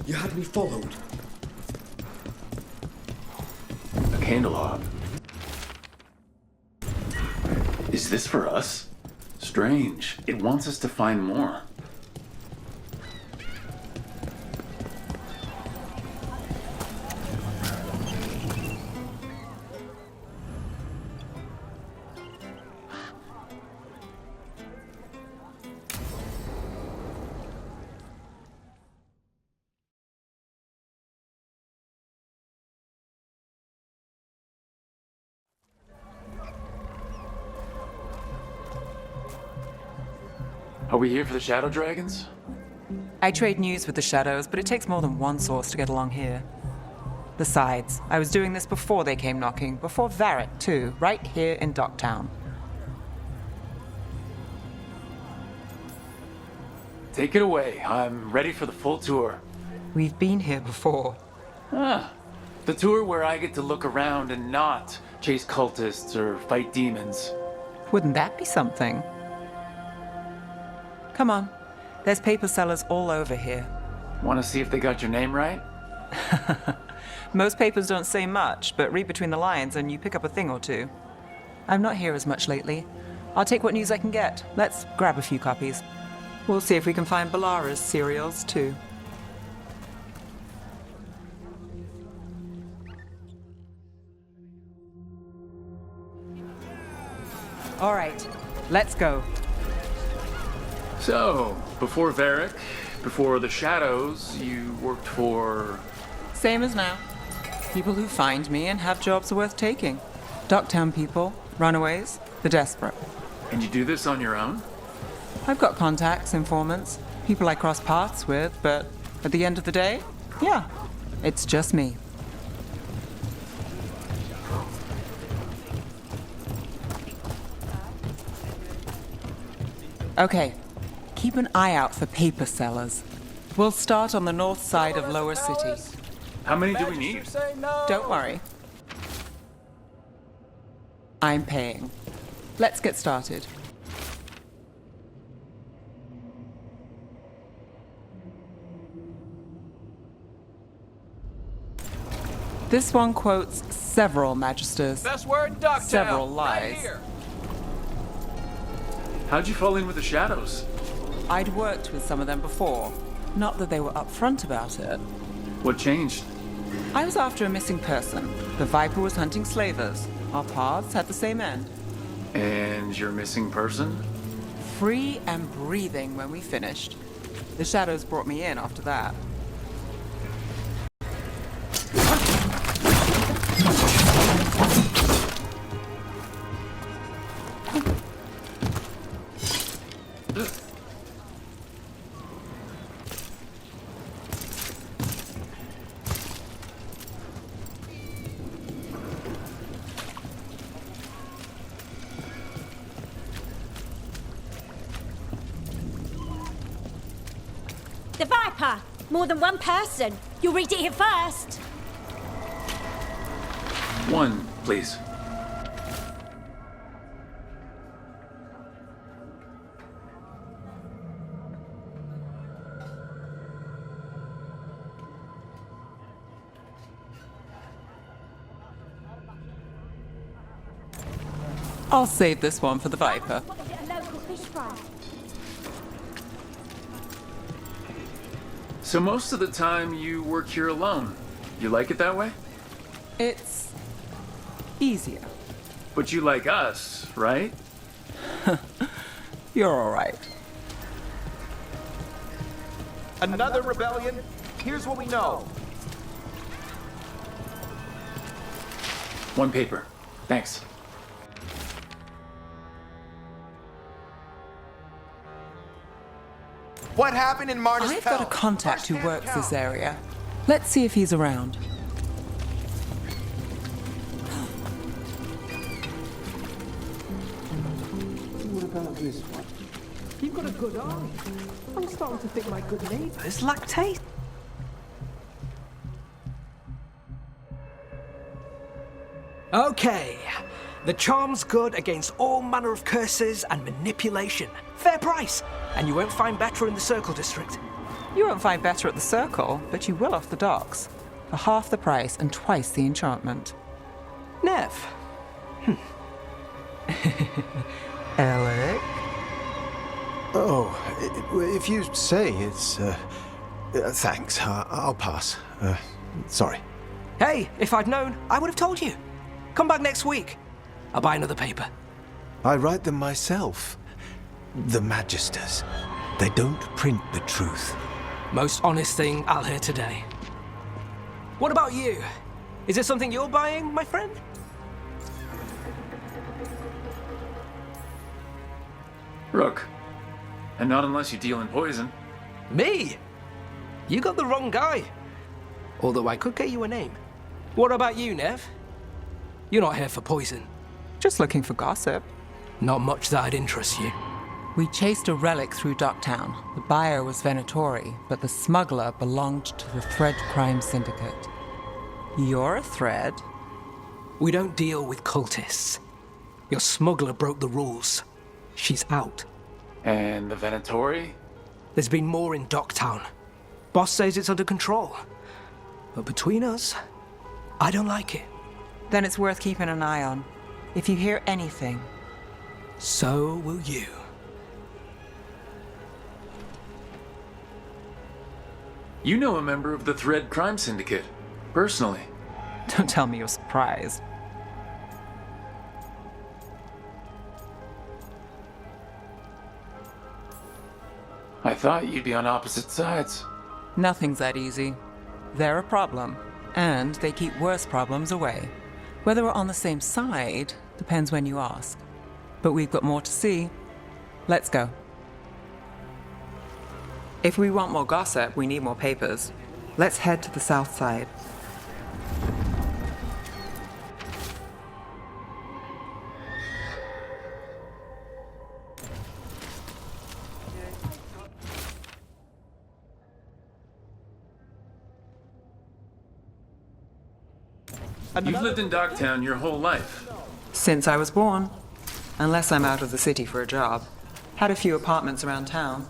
You had me followed. A candelabra. Is this for us? Strange. It wants us to find more. Are we here for the Shadow Dragons? I trade news with the Shadows, but it takes more than one source to get along here. Besides, I was doing this before they came knocking, before Varric too, right here in Docktown. Take it away. I'm ready for the full tour. We've been here before. Ah, the tour where I get to look around and not chase cultists or fight demons. Wouldn't that be something? Come on. There's paper sellers all over here. Want to see if they got your name right? Most papers don't say much, but read between the lines and you pick up a thing or two. I'm not here as much lately. I'll take what news I can get. Let's grab a few copies. We'll see if we can find Balara's cereals, too. All right, let's go. So, before Varric, before the Shadows, you worked for... Same as now. People who find me and have jobs worth taking. Docktown people, runaways, the desperate. And you do this on your own? I've got contacts, informants, people I cross paths with, but at the end of the day, yeah, it's just me. Okay, keep an eye out for paper sellers. We'll start on the north side of Lower City. How many do we need? Don't worry. I'm paying. Let's get started. This one quotes several magisters, Best word in Ducktown. several Right lies. here. How'd you fall in with the Shadows? I'd worked with some of them before. Not that they were upfront about it. What changed? I was after a missing person. The Viper was hunting slavers. Our paths had the same end. And your missing person? Free and breathing when we finished. The Shadows brought me in after that. The Viper! More than one person. You'll read it here first. One, please. I'll save this one for the Viper. What is it, a local fish fry? So most of the time you work here alone. You like it that way? It's easier. But you like us, right? You're all right. Another rebellion? Here's what we know. One paper. Thanks. What happened in Marty's I've got a contact who works this area. Let's see if he's around. What about this one? You've got a good eye. I'm starting to think my good neighbours lactate. Okay. The charm's good against all manner of curses and manipulation. Fair price. And you won't find better in the Circle District. You won't find better at the Circle, but you will off the docks. For half the price and twice the enchantment. Nev. Alec? Oh, if you say it's... thanks, I'll pass. Sorry. Hey, if I'd known, I would have told you. Come back next week. I'll buy another paper. I write them myself. The Magisters. They don't print the truth. Most honest thing I'll hear today. What about you? Is it something you're buying, my friend? Rook. And not unless you deal in poison. Me? You got the wrong guy. Although I could get you a name. What about you, Nev? You're not here for poison. Just looking for gossip. Not much that'd interest you. We chased a relic through Docktown. The buyer was Venatori, but the smuggler belonged to the Thread Crime Syndicate. You're a Thread? We don't deal with cultists. Your smuggler broke the rules. She's out. And the Venatori? There's been more in Docktown. Boss says it's under control. But between us, I don't like it. Then it's worth keeping an eye on. If you hear anything. So will you. You know a member of the Thread Crime Syndicate, personally. Don't tell me you're surprised. I thought you'd be on opposite sides. Nothing's that easy. They're a problem, and they keep worse problems away. Whether we're on the same side depends when you ask. But we've got more to see. Let's go. If we want more gossip, we need more papers. Let's head to the south side. You've lived in Docktown your whole life. Since I was born. Unless I'm out of the city for a job. Had a few apartments around town.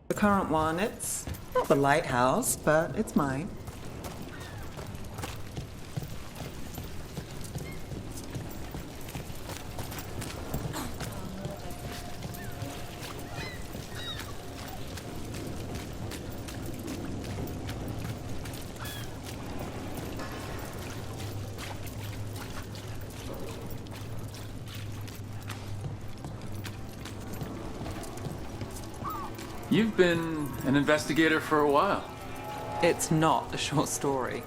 The current one, it's not the lighthouse, but it's mine. You've been an investigator for a while. It's not a short story.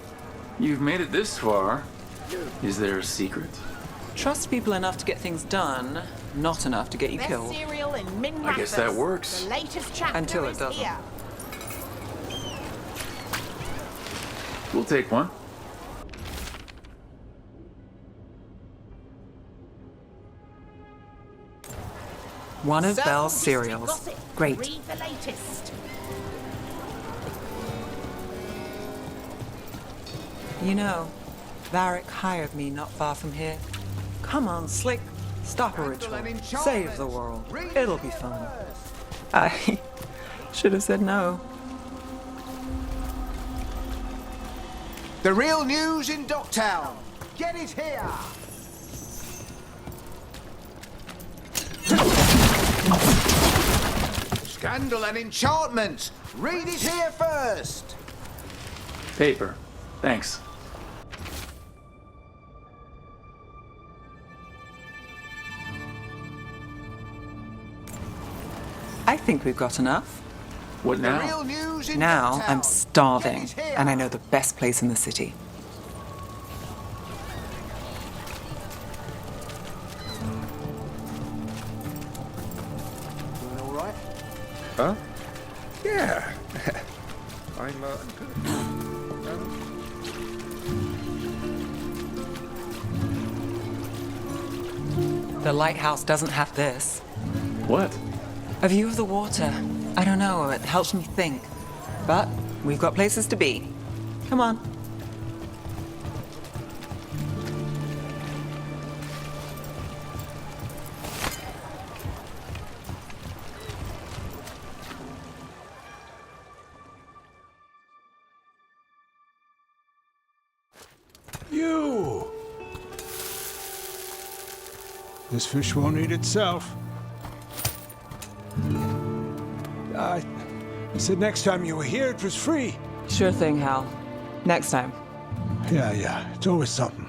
You've made it this far. Is there a secret? Trust people enough to get things done, not enough to get you Best killed. cereal in Min I guess that Rathers. works. The latest chapter Until it is doesn't. here. We'll take one. One of So, Belle's history cereals. gossip. Great. Read the latest. You know, Varric hired me not far from here. Come on, Slick. Stop a ritual. Save the world. It'll be fun. I should have said no. The real news in Docktown. Get it here. Scandal and enchantment. Read it here first. Paper. Thanks. I think we've got enough. What The now? real news in Now Docktown. I'm starving, Get it here. and I know the best place in the city. Doing all right? Huh? Yeah. I'm, The lighthouse doesn't have this. What? A view of the water. I don't know, it helps me think. But we've got places to be. Come on. This fish won't eat itself. I said next time you were here, it was free. Sure thing, Hal. Next time. Yeah, it's always something.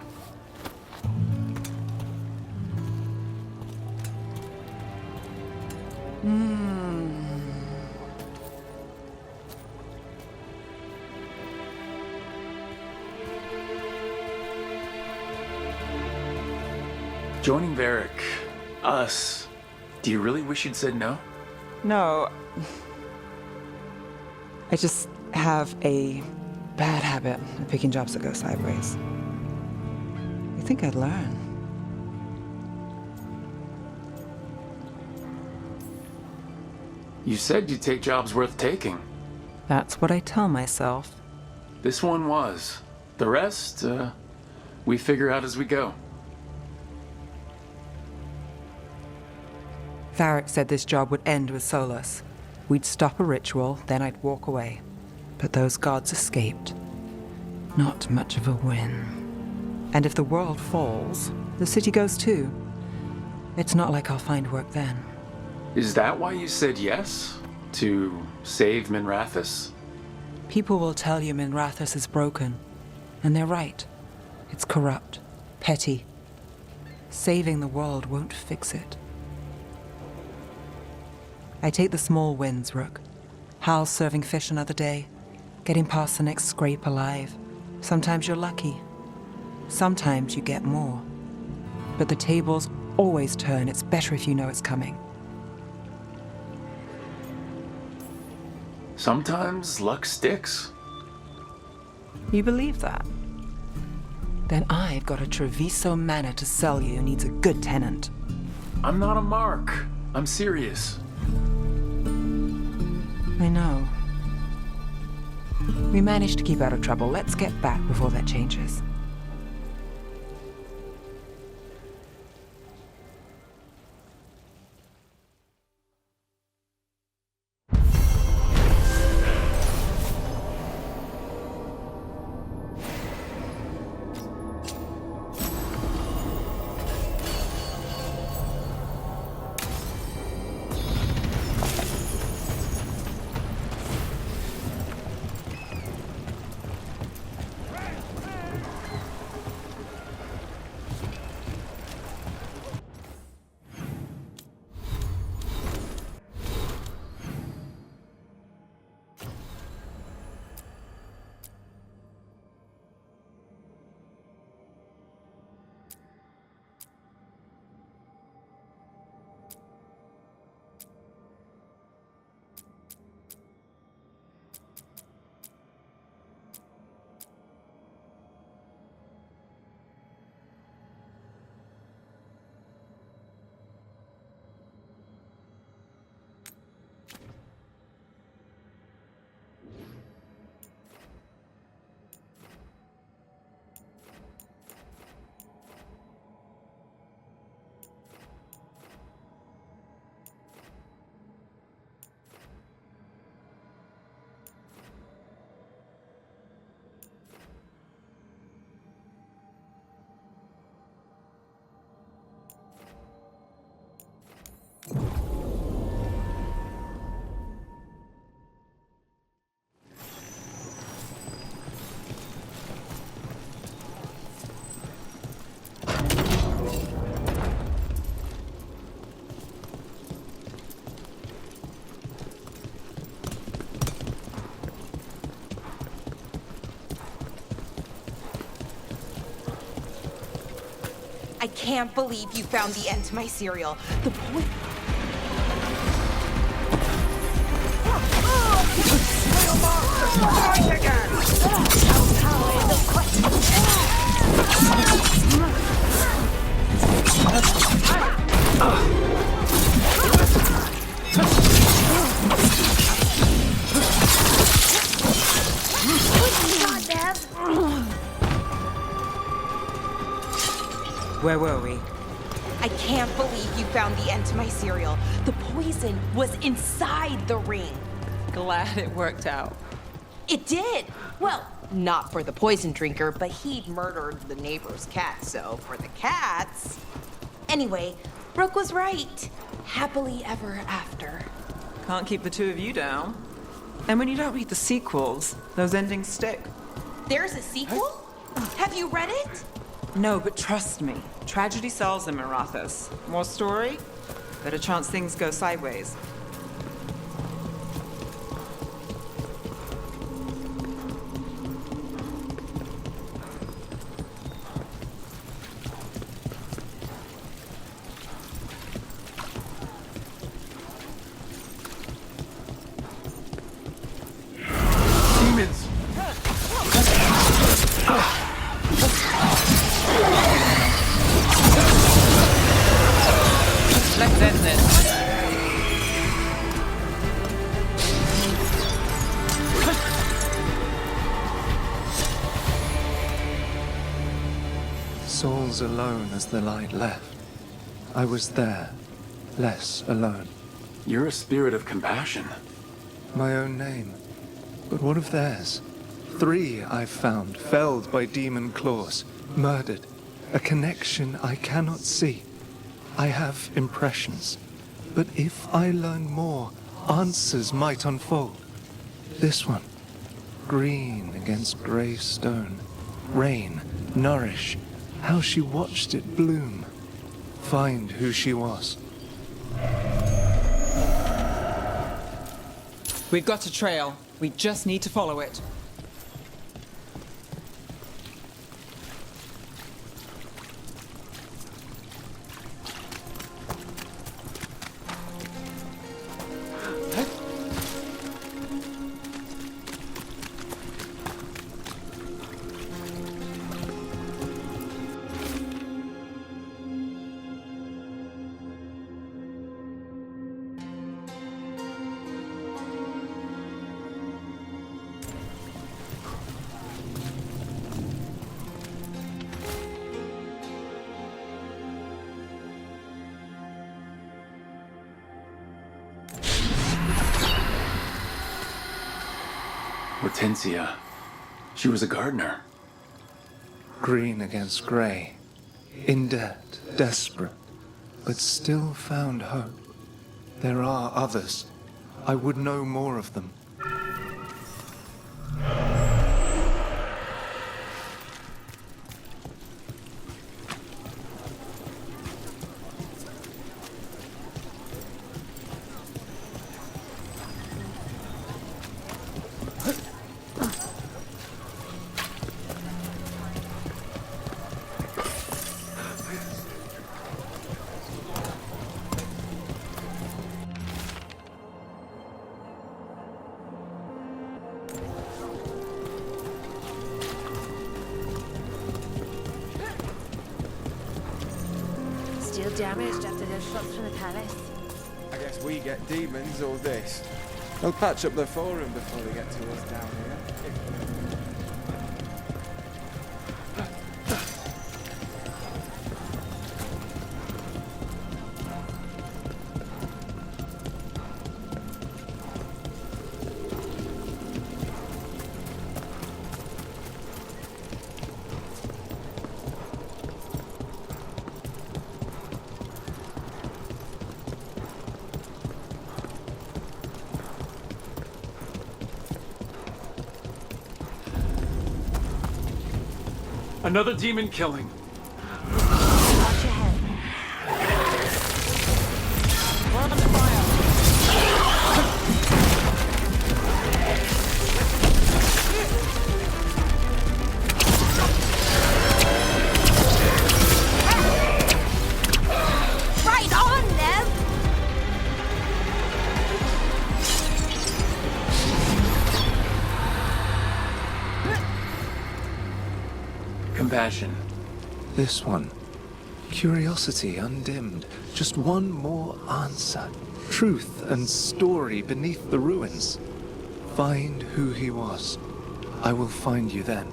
Joining Varric, us, do you really wish you'd said no? No. I just have a bad habit of picking jobs that go sideways. You think I'd learn? You said you'd take jobs worth taking. That's what I tell myself. This one was. The rest, we figure out as we go. Varric said this job would end with Solus. We'd stop a ritual, then I'd walk away. But those gods escaped. Not much of a win. And if the world falls, the city goes too. It's not like I'll find work then. Is that why you said yes? To save Minrathous? People will tell you Minrathous is broken. And they're right. It's corrupt, petty. Saving the world won't fix it. I take the small wins, Rook. Hal serving fish another day, getting past the next scrape alive. Sometimes you're lucky. Sometimes you get more. But the tables always turn. It's better if you know it's coming. Sometimes luck sticks. You believe that? Then I've got a Treviso manor to sell you who needs a good tenant. I'm not a mark. I'm serious. I know. We managed to keep out of trouble. Let's get back before that changes. I can't believe you found the end to my cereal. The point. Where were we? I can't believe you found the end to my cereal. The poison was inside the ring. Glad it worked out. It did. Well, not for the poison drinker, but he'd murdered the neighbor's cat, so for the cats. Anyway, Brooke was right. Happily ever after. Can't keep the two of you down. And when you don't read the sequels, those endings stick. There's a sequel? Have you read it? No, but trust me. Tragedy sells in Marathas. More story? Better chance things go sideways. Demons! Let's end this. Souls alone as the light left. I was there, less alone. You're a spirit of compassion. My own name. But what of theirs? 3 I've found, felled by demon claws, murdered. A connection I cannot see. I have impressions. But if I learn more, answers might unfold. This one. Green against grey stone. Rain, nourish. How she watched it bloom. Find who she was. We've got a trail. We just need to follow it. Hortensia. She was a gardener. Green against grey. In debt, desperate, but still found hope. There are others. I would know more of them. Still damaged after those shots from the palace. I guess we get demons or this. They'll patch up the forum before they get to us down here. Another demon killing. Watch your head. We're under fire. Right on, Nev! Compassion. This one. Curiosity undimmed. Just one more answer. Truth and story beneath the ruins. Find who he was. I will find you then.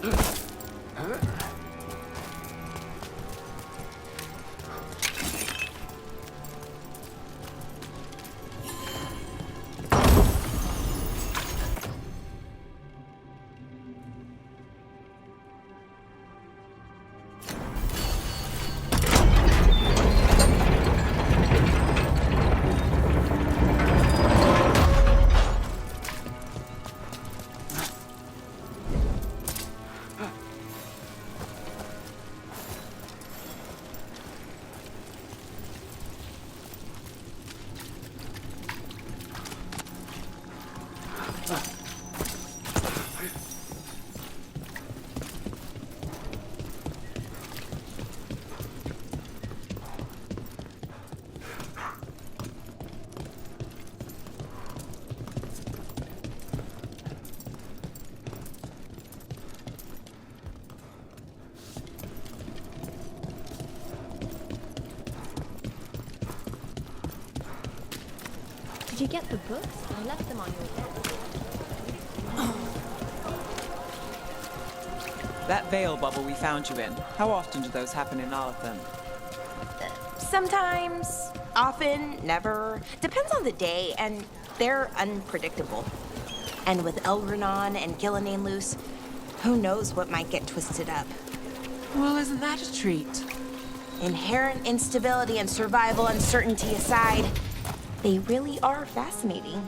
Ugh. Did you get the books? I left them on your desk. That veil bubble we found you in, how often do those happen in Arthur? Sometimes, often, never. Depends on the day, and they're unpredictable. And with Elrenon and Gillenane loose, who knows what might get twisted up. Well, isn't that a treat? Inherent instability and survival uncertainty aside, they really are fascinating.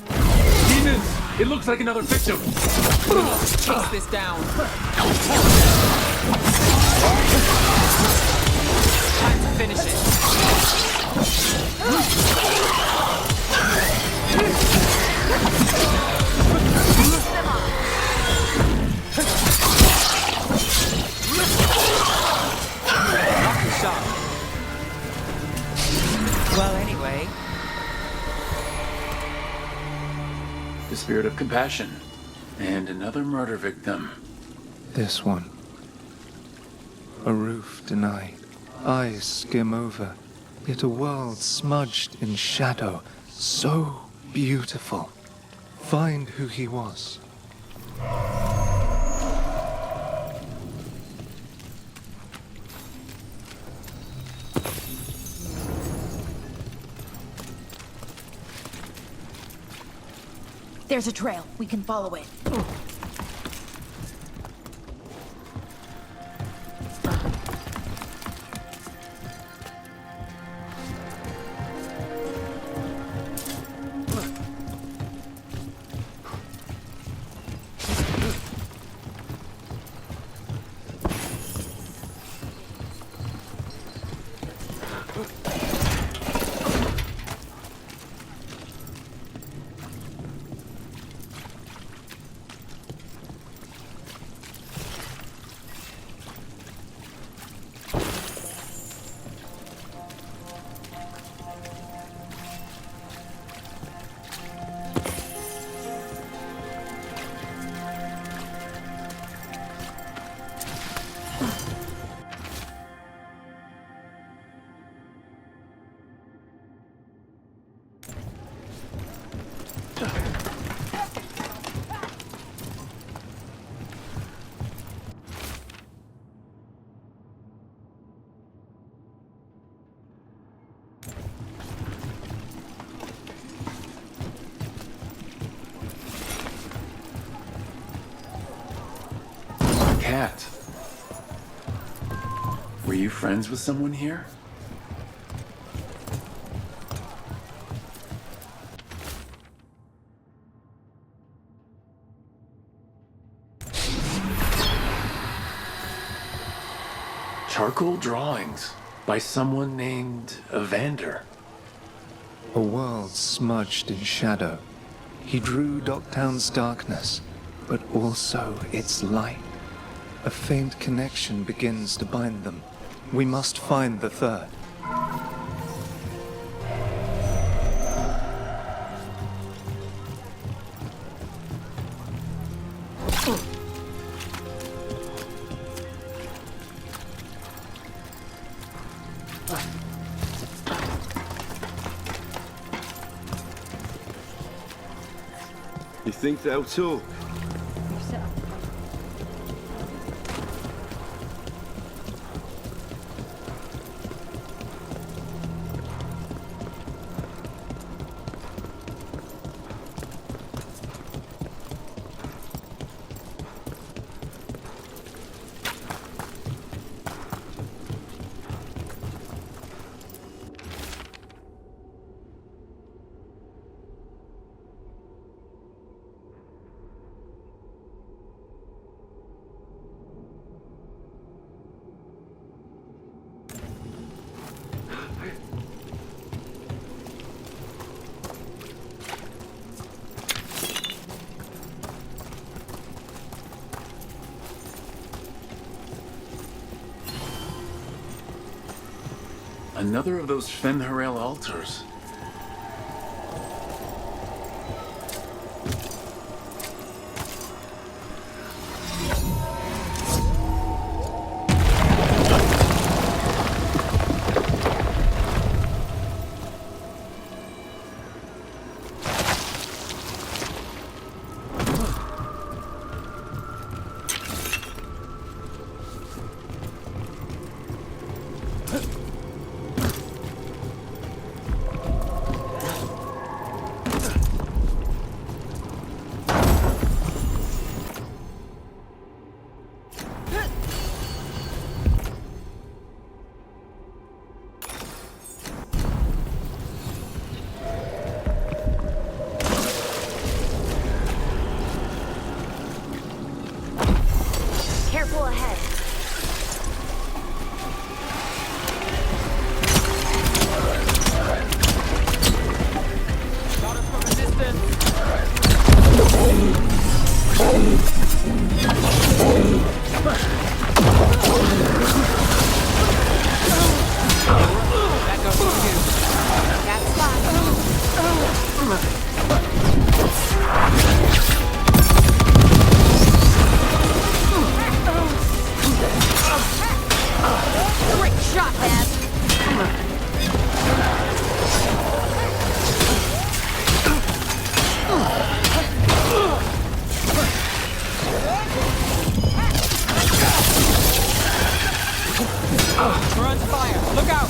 Demons! It looks like another victim! Chase this down. Time to finish it. Lucky shot. Well, anyway. The spirit of compassion. And another murder victim. This one. A roof denied. Eyes skim over. Yet a world smudged in shadow. So beautiful. Find who he was. There's a trail. We can follow it. Cat. Were you friends with someone here? Charcoal drawings by someone named Evander. A world smudged in shadow. He drew Docktown's darkness, but also its light. A faint connection begins to bind them. We must find the third. You think they'll talk? Another of those Fen'Harel altars. Careful ahead. Got us from a distance. That goes for you. That's fine. Great shot, Dad. We're under fire. Look out!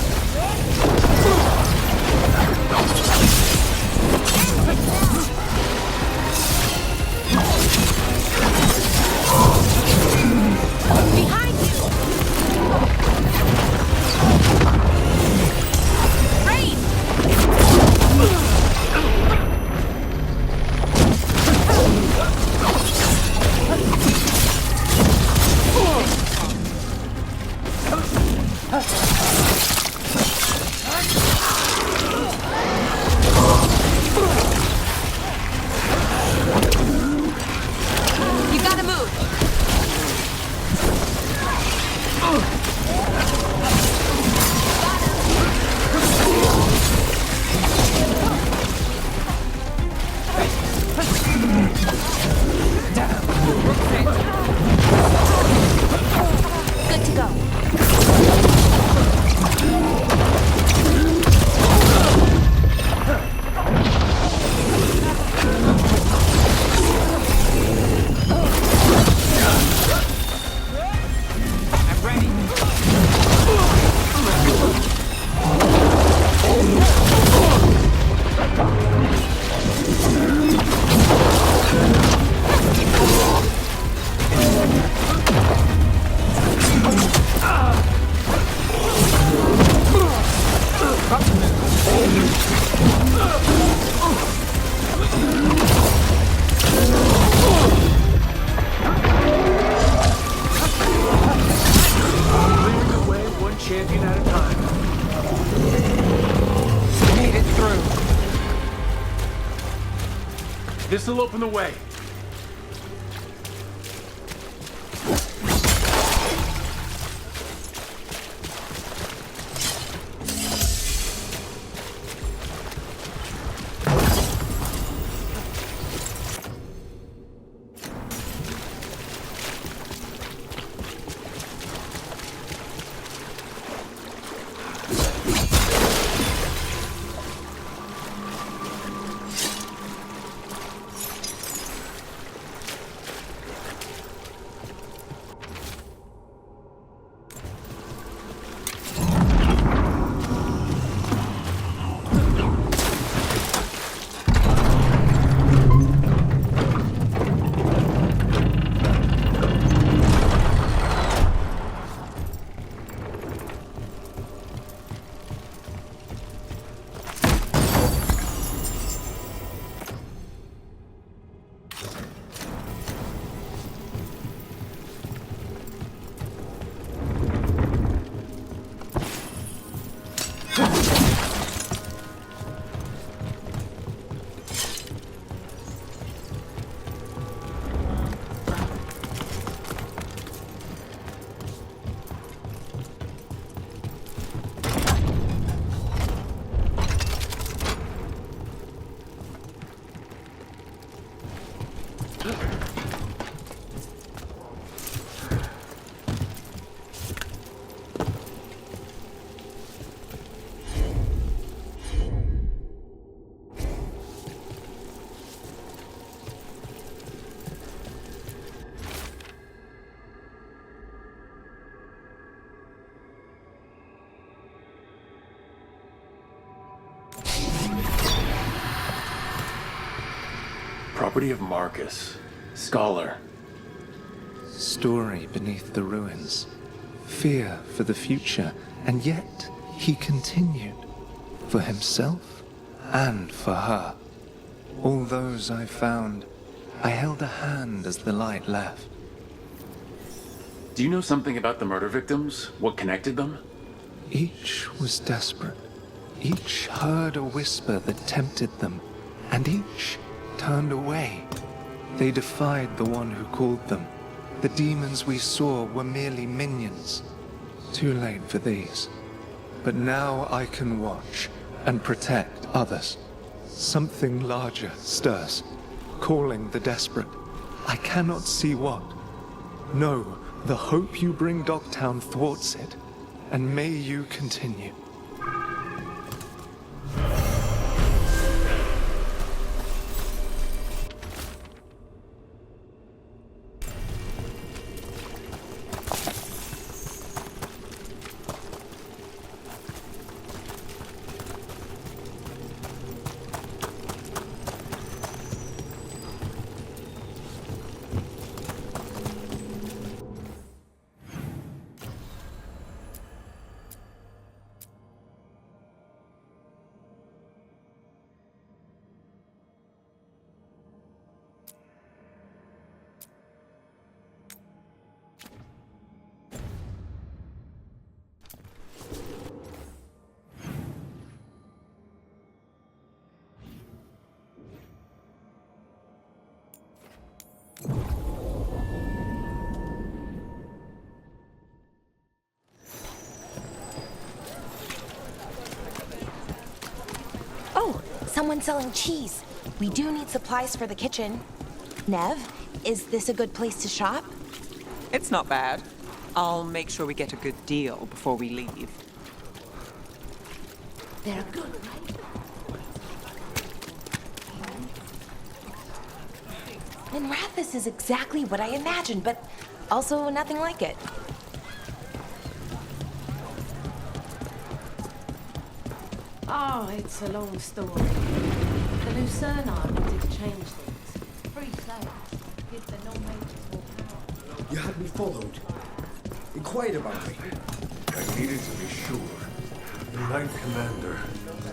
Behind you! Rain! You gotta move! Good to go. I'm ready. Clearing the way one champion at a time. Made it through. This'll open the way. Property of Marcus, scholar. Story beneath the ruins. Fear for the future, and yet he continued. For himself and for her. All those I found, I held a hand as the light left. Do you know something about the murder victims? What connected them? Each was desperate. Each heard a whisper that tempted them, and each turned away. They defied the one who called them. The demons we saw were merely minions. Too late for these. But now I can watch and protect others. Something larger stirs, calling the desperate. I cannot see what. No, the hope you bring Dogtown thwarts it, and may you continue. Oh, someone's selling cheese. We do need supplies for the kitchen. Nev, is this a good place to shop? It's not bad. I'll make sure we get a good deal before we leave. They're good, right? And Rathus is exactly what I imagined, but also nothing like it. Oh, it's a long story. The Lucerni wanted to change things. Free sale. Give the non-majors more power. You had me followed. Inquired about me. I needed to be sure. The Knight Commander.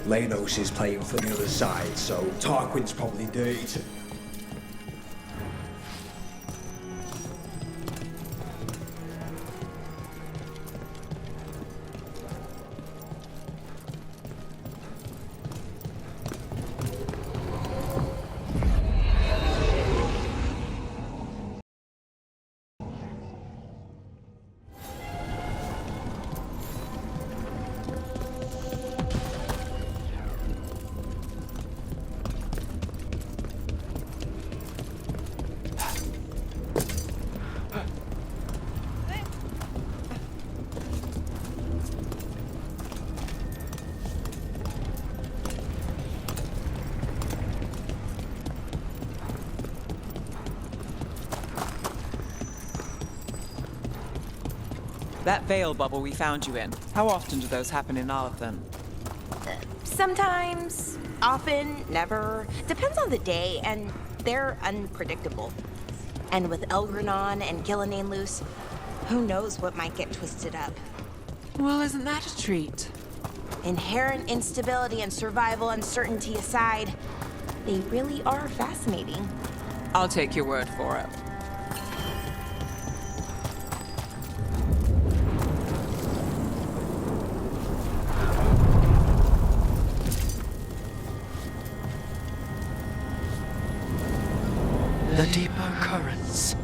Lanos is playing for the other side, so Tarquin's probably dirty too. That veil bubble we found you in, how often do those happen in Arthen? Sometimes, often, never. Depends on the day, and they're unpredictable. And with Elgranon and Gillenane loose, who knows what might get twisted up. Well, isn't that a treat? Inherent instability and survival uncertainty aside, they really are fascinating. I'll take your word for it. The deeper currents.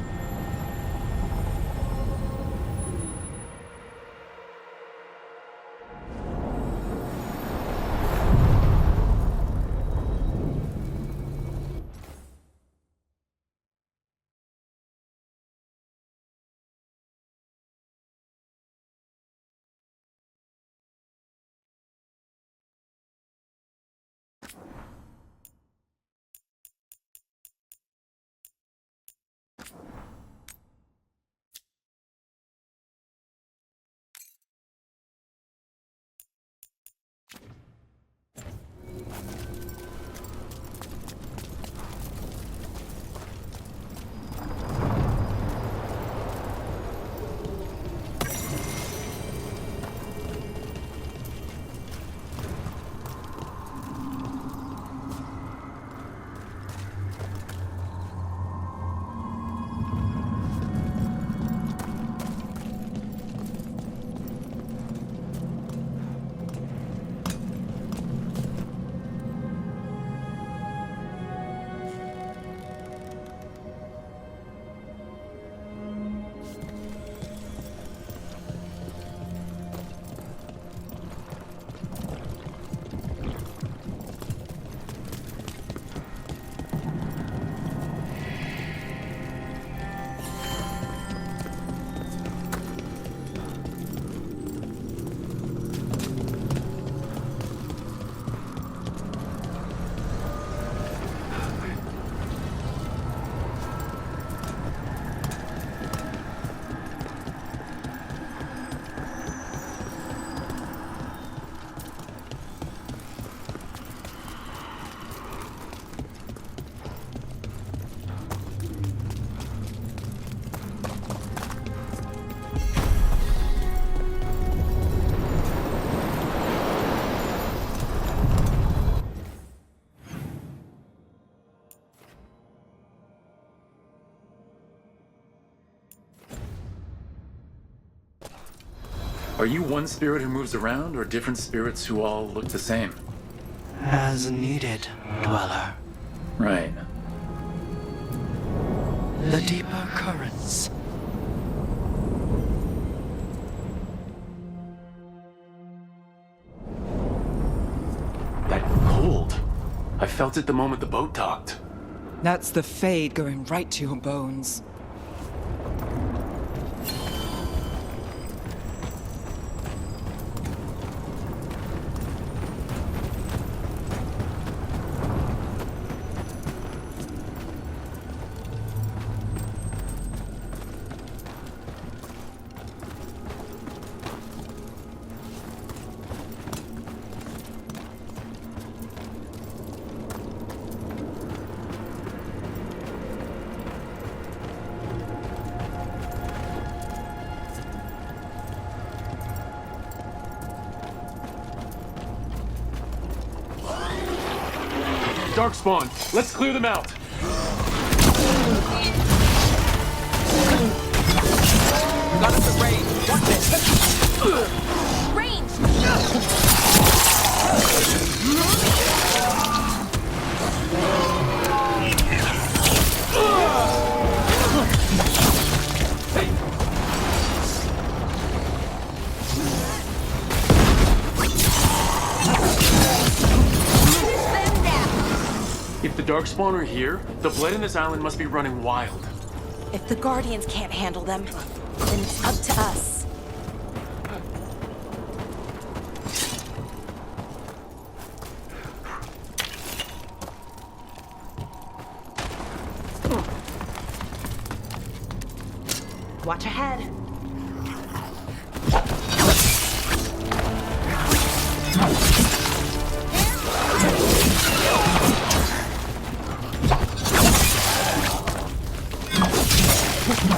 Are you one spirit who moves around, or different spirits who all look the same? As needed, Dweller. Right. The deeper currents. That cold. I felt it the moment the boat docked. That's the Fade going right to your bones. Darkspawn, let's clear them out. Got us at range. Watch it. If the Darkspawn are here, the blood in this island must be running wild. If the Guardians can't handle them, then it's up to us. Watch ahead.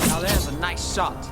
Now there's a nice shot.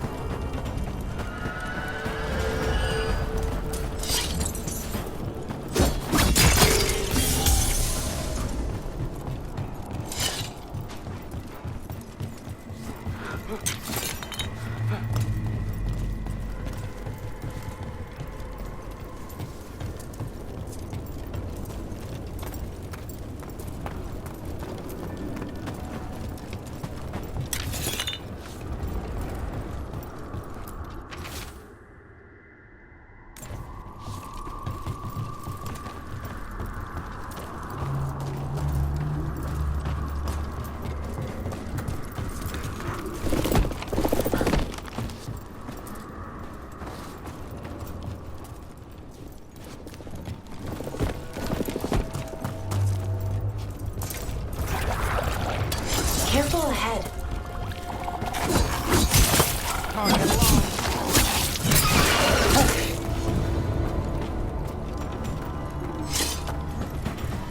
Careful ahead.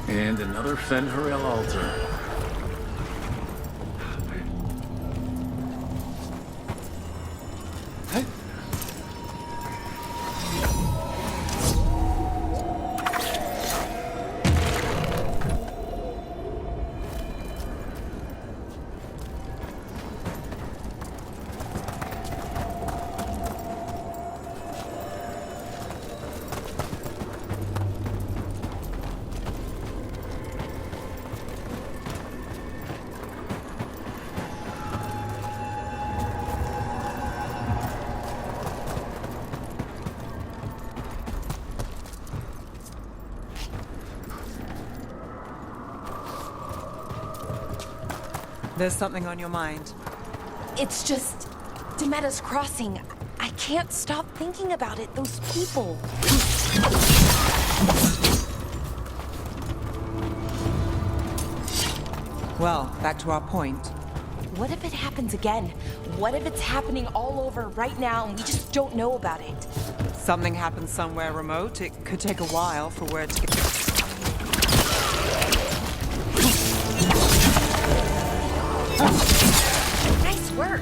And another Fen'Harel altar. There's something on your mind. It's just Demeta's crossing. I can't stop thinking about it. Those people. Well, back to our point. What if it happens again? What if it's happening all over right now and we just don't know about it? Something happens somewhere remote. It could take a while for word to get... Nice work.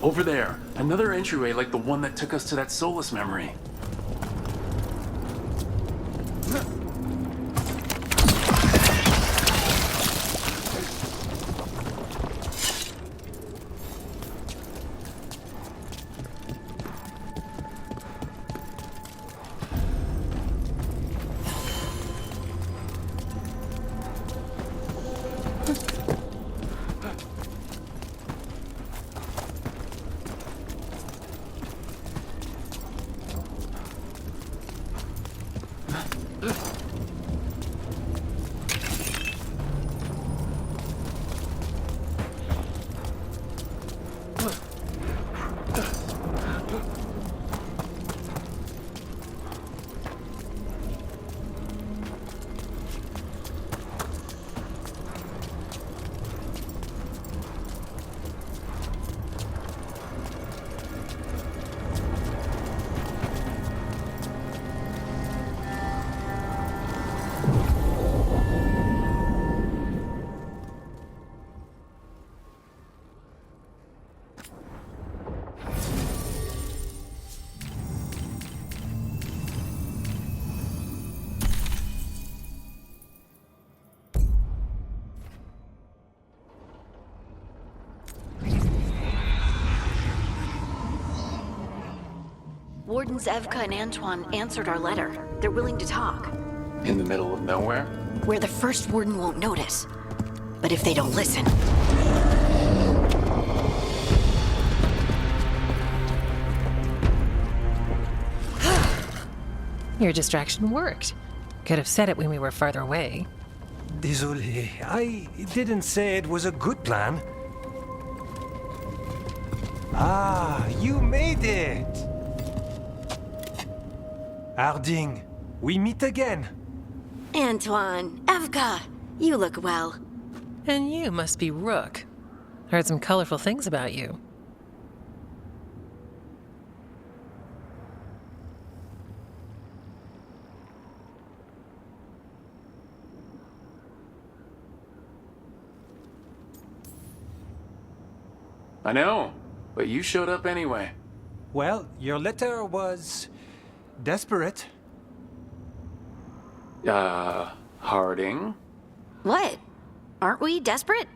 Over there, another entryway like the one that took us to that Solus memory. Wardens Evka and Antoine answered our letter. They're willing to talk. In the middle of nowhere? Where the first warden won't notice. But if they don't listen... Your distraction worked. Could have said it when we were farther away. Désolé, I didn't say it was a good plan. Ah, you made it! Harding, we meet again. Antoine, Evka, you look well. And you must be Rook. Heard some colorful things about you. I know, but you showed up anyway. Well, your letter was... desperate. Harding? What? Aren't we desperate?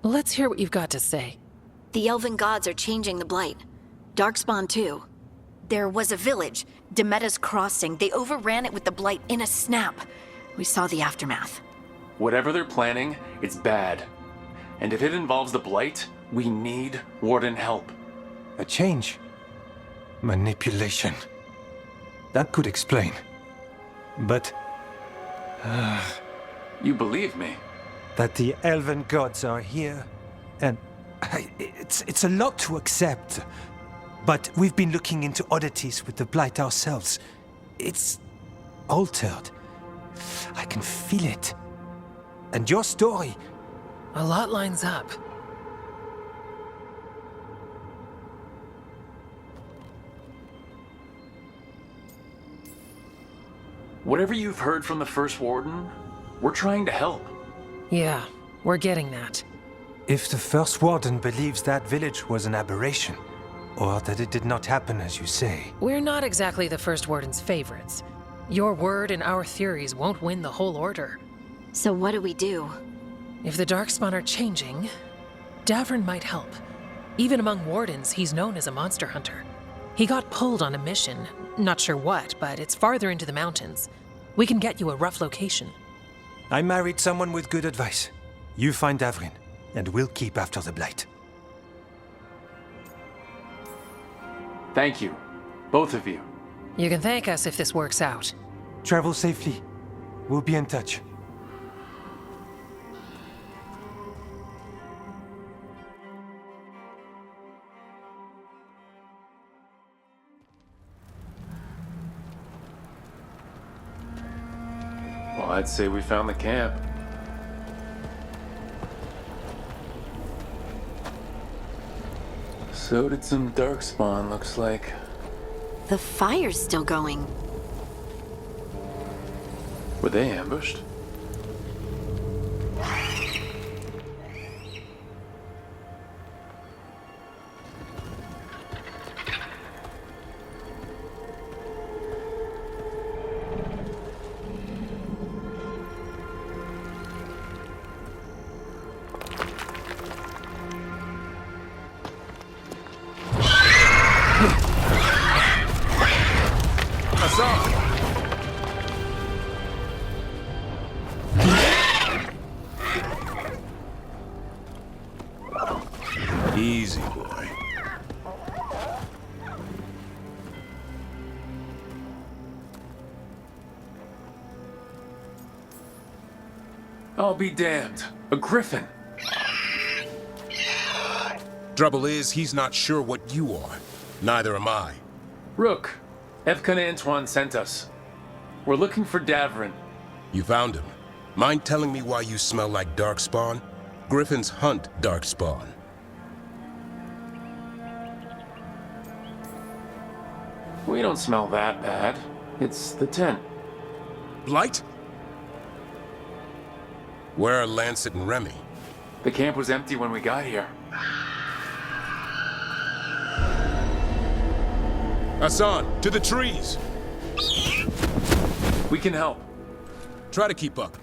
Let's hear what you've got to say. The elven gods are changing the Blight. Darkspawn too. There was a village, Demetta's Crossing. They overran it with the Blight in a snap. We saw the aftermath. Whatever they're planning, it's bad. And if it involves the Blight, we need Warden help. A change. Manipulation. That could explain. But... you believe me? That the elven gods are here, and... it's a lot to accept. But we've been looking into oddities with the Blight ourselves. It's... altered. I can feel it. And your story... A lot lines up. Whatever you've heard from the First Warden, we're trying to help. Yeah, we're getting that. If the First Warden believes that village was an aberration, or that it did not happen as you say... We're not exactly the First Warden's favorites. Your word and our theories won't win the whole order. So what do we do? If the Darkspawn are changing, Davrin might help. Even among Wardens, he's known as a monster hunter. He got pulled on a mission. Not sure what, but it's farther into the mountains. We can get you a rough location. I married someone with good advice. You find Davrin, and we'll keep after the Blight. Thank you. Both of you. You can thank us if this works out. Travel safely. We'll be in touch. Well, I'd say we found the camp. So did some Darkspawn, looks like. The fire's still going. Were they ambushed? Hassan! Easy, boy. I'll be damned. A griffin. Trouble is, he's not sure what you are. Neither am I. Rook, Evkan Antoine sent us. We're looking for Davrin. You found him. Mind telling me why you smell like darkspawn? Griffins hunt darkspawn. We don't smell that bad. It's the tent. Blight? Where are Lancet and Remy? The camp was empty when we got here. Hassan, to the trees! We can help. Try to keep up.